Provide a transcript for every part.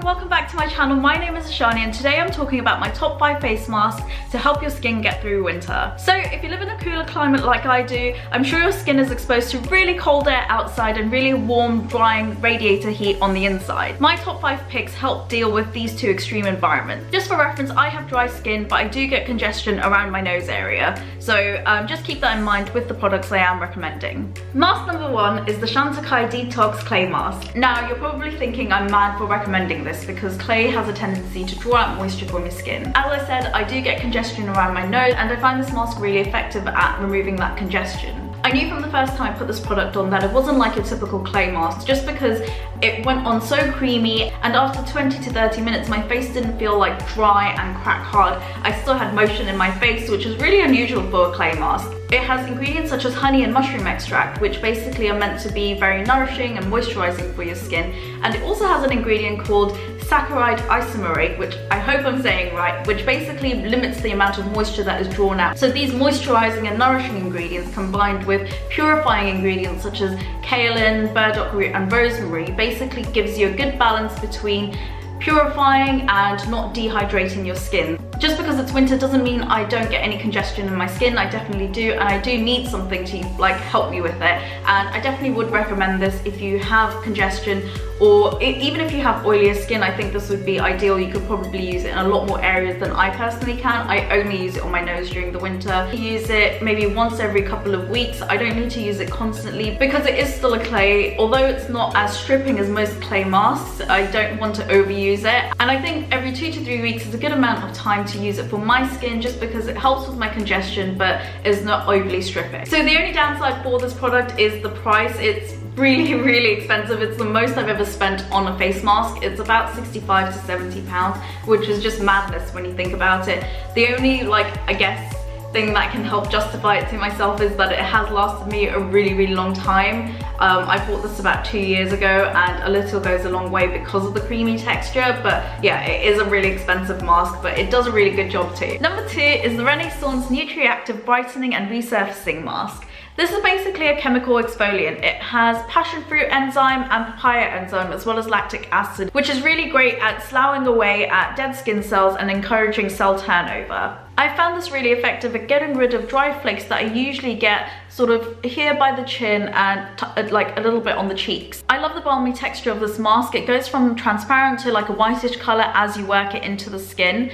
welcome back to my channel. My name is Ishani and today I'm talking about my top 5 face masks to help your skin get through winter. So if you live in a cooler climate like I do, I'm sure your skin is exposed to really cold air outside and really warm, drying radiator heat on the inside. My top 5 picks help deal with these two extreme environments. Just for reference, I have dry skin, but I do get congestion around my nose area. So just keep that in mind with the products I am recommending. Mask number 1 is the Shanta Co Detox Clay Mask. Now you're probably thinking I'm mad for recommending this because clay has a tendency to draw out moisture from your skin. As I said, I do get congestion around my nose and I find this mask really effective at removing that congestion. I knew from the first time I put this product on that it wasn't like a typical clay mask just because it went on so creamy, and after 20 to 30 minutes my face didn't feel like dry and crack hard. I still had motion in my face, which is really unusual for a clay mask. It has ingredients such as honey and mushroom extract, which basically are meant to be very nourishing and moisturizing for your skin, and it also has an ingredient called saccharide isomerate, which I hope I'm saying right, which basically limits the amount of moisture that is drawn out. So these moisturizing and nourishing ingredients combined with purifying ingredients such as kaolin, burdock root and rosemary basically gives you a good balance between purifying and not dehydrating your skin. Just because it's winter doesn't mean I don't get any congestion in my skin. I definitely do, and I do need something to like help me with it, and I definitely would recommend this if you have congestion, or even if you have oilier skin. I think this would be ideal. You could probably use it in a lot more areas than I personally can. I only use it on my nose during the winter. I use it maybe once every couple of weeks. I don't need to use it constantly because it is still a clay. Although it's not as stripping as most clay masks, I don't want to overuse it, and I think every 2 to 3 weeks is a good amount of time to use it for my skin just because it helps with my congestion but is not overly stripping. So the only downside for this product is the price. It's really expensive. It's the most I've ever spent on a face mask. It's about 65 to 70 pounds, which is just madness when you think about it. The only I guess thing that can help justify it to myself is that it has lasted me a really long time. I bought this about 2 years ago and a little goes a long way because of the creamy texture, but yeah, it is a really expensive mask, but it does a really good job too. Number 2 is the Renaissance Nutri Active Brightening and Resurfacing Mask. This is basically a chemical exfoliant. It has passion fruit enzyme and papaya enzyme as well as lactic acid, which is really great at sloughing away at dead skin cells and encouraging cell turnover. I found this really effective at getting rid of dry flakes that I usually get sort of here by the chin and like a little bit on the cheeks. I love the balmy texture of this mask. It goes from transparent to like a whitish color as you work it into the skin,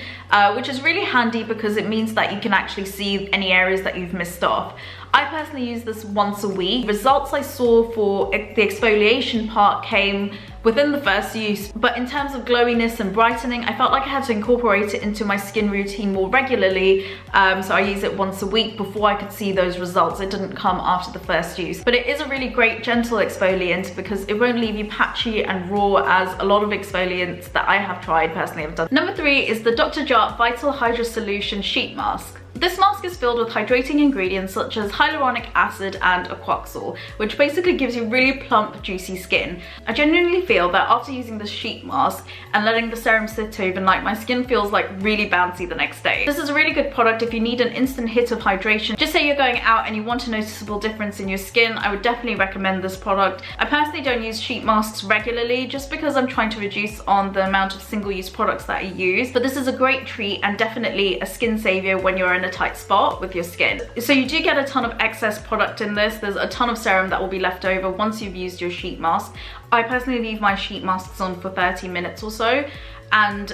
which is really handy because it means that you can actually see any areas that you've missed off. I personally use this once a week. Results I saw for the exfoliation part came within the first use, but in terms of glowiness and brightening, I felt like I had to incorporate it into my skin routine more regularly, so I use it once a week before I could see those results. It didn't come after the first use, but it is a really great gentle exfoliant because it won't leave you patchy and raw as a lot of exfoliants that I have tried personally have done. Number 3 is the Dr. Jart Vital Hydra Solution Sheet Mask. This mask is filled with hydrating ingredients such as hyaluronic acid and aquaxol, which basically gives you really plump, juicy skin. I genuinely feel that after using this sheet mask and letting the serum sit overnight, my skin feels like really bouncy the next day. This is a really good product if you need an instant hit of hydration. Just say you're going out and you want a noticeable difference in your skin, I would definitely recommend this product. I personally don't use sheet masks regularly just because I'm trying to reduce on the amount of single-use products that I use, but this is a great treat and definitely a skin savior when you're in a tight spot with your skin. So you do get a ton of excess product in this. There's a ton of serum that will be left over once you've used your sheet mask. I personally leave my sheet masks on for 30 minutes or so, and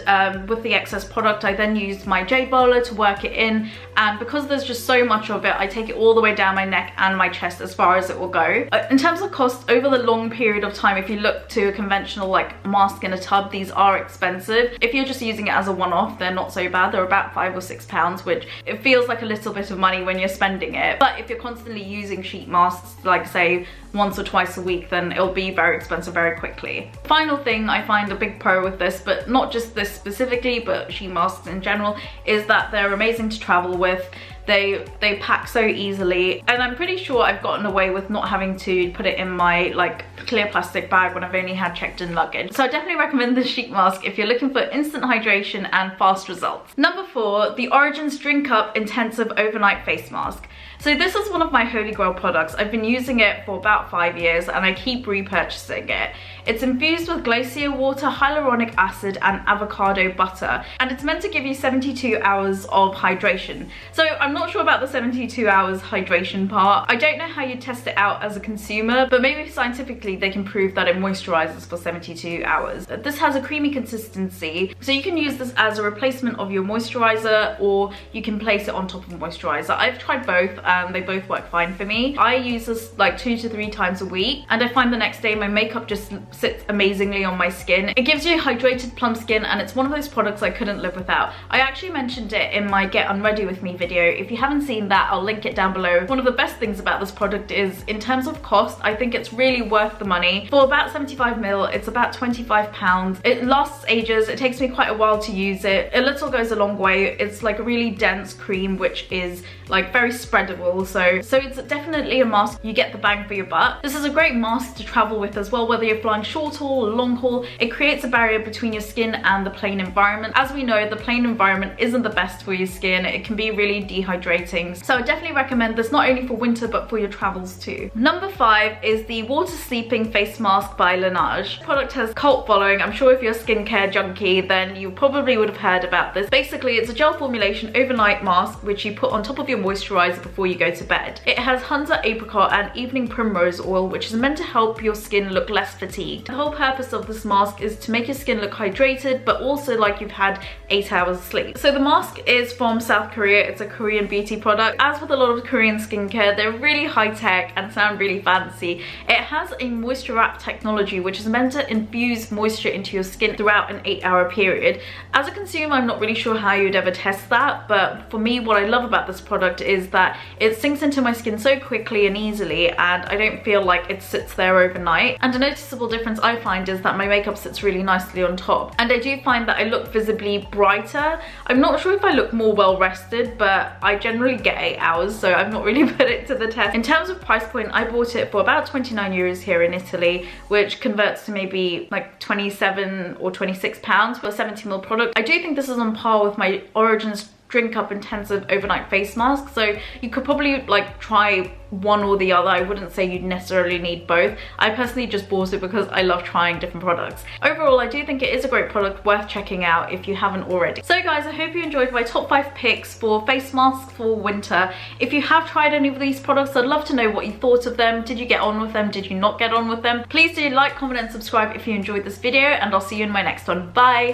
with the excess product I then use my J bowler to work it in, and because there's just so much of it, I take it all the way down my neck and my chest as far as it will go. In terms of cost, over the long period of time, if you look to a conventional mask in a tub, these are expensive. If you're just using it as a one-off, they're not so bad. They're about £5 or £6, which it feels like a little bit of money when you're spending it, but if you're constantly using sheet masks, like say once or twice a week, then it'll be very expensive very quickly. Final thing I find a big pro with this, but not just this specifically, but sheet masks in general, is that they're amazing to travel with. They pack so easily, and I'm pretty sure I've gotten away with not having to put it in my clear plastic bag when I've only had checked in luggage. So I definitely recommend this sheet mask if you're looking for instant hydration and fast results. Number 4, the Origins Drink Up Intensive Overnight Face Mask. So this is one of my holy grail products. I've been using it for about 5 years and I keep repurchasing it. It's infused with glacier water, hyaluronic acid and avocado butter, and it's meant to give you 72 hours of hydration. So I'm not sure about the 72 hours hydration part. I don't know how you test it out as a consumer, but maybe scientifically they can prove that it moisturizes for 72 hours. This has a creamy consistency, so you can use this as a replacement of your moisturizer, or you can place it on top of moisturizer. I've tried both and they both work fine for me. I use this like 2 to 3 times a week, and I find the next day my makeup just sits amazingly on my skin. It gives you hydrated plump skin, and it's one of those products I couldn't live without. I actually mentioned it in my Get Unready With Me video. If you haven't seen that, I'll link it down below. One of the best things about this product is, in terms of cost, I think it's really worth the money. For about 75ml, it's about £25. It lasts ages. It takes me quite a while to use it. A little goes a long way. It's like a really dense cream, which is like very spreadable, so it's definitely a mask. You get the bang for your buck. This is a great mask to travel with as well, whether you're flying short haul or long haul. It creates a barrier between your skin and the plain environment. As we know, the plain environment isn't the best for your skin. It can be really dehydrating, so I definitely recommend this, not only for winter but for your travels too. Number 5 is the Water Sleeping Face Mask by Laneige. The product has cult following. I'm sure if you're a skincare junkie, then you probably would have heard about this. Basically, it's a gel formulation overnight mask which you put on top of your moisturizer before you go to bed. It has Hunter apricot and evening primrose oil, which is meant to help your skin look less fatigued. The whole purpose of this mask is to make your skin look hydrated, but also like you've had 8 hours sleep. So the mask is from South Korea. It's a Korean beauty product. As with a lot of Korean skincare, they're really high tech and sound really fancy. It has a moisture wrap technology, which is meant to infuse moisture into your skin throughout an 8-hour period. As a consumer, I'm not really sure how you'd ever test that, but for me, what I love about this product is that it sinks into my skin so quickly and easily, and I don't feel like it sits there overnight. And a noticeable difference I find is that my makeup sits really nicely on top, and I do find that I look visibly brighter. I'm not sure if I look more well rested, but I generally get 8 hours, so I've not really put it to the test. In terms of price point, I bought it for about 29 euros here in Italy, which converts to maybe like 27 or 26 pounds for a 70ml product. I do think this is on par with my Origins Drink Up Intensive Overnight Face Mask, so you could probably like try one or the other. I wouldn't say you'd necessarily need both. I personally just bought it because I love trying different products. Overall, I do think it is a great product worth checking out if you haven't already. So guys, I hope you enjoyed my top 5 picks for face masks for winter. If you have tried any of these products, I'd love to know what you thought of them. Did you get on with them? Did you not get on with them? Please do like, comment and subscribe if you enjoyed this video, and I'll see you in my next one. Bye!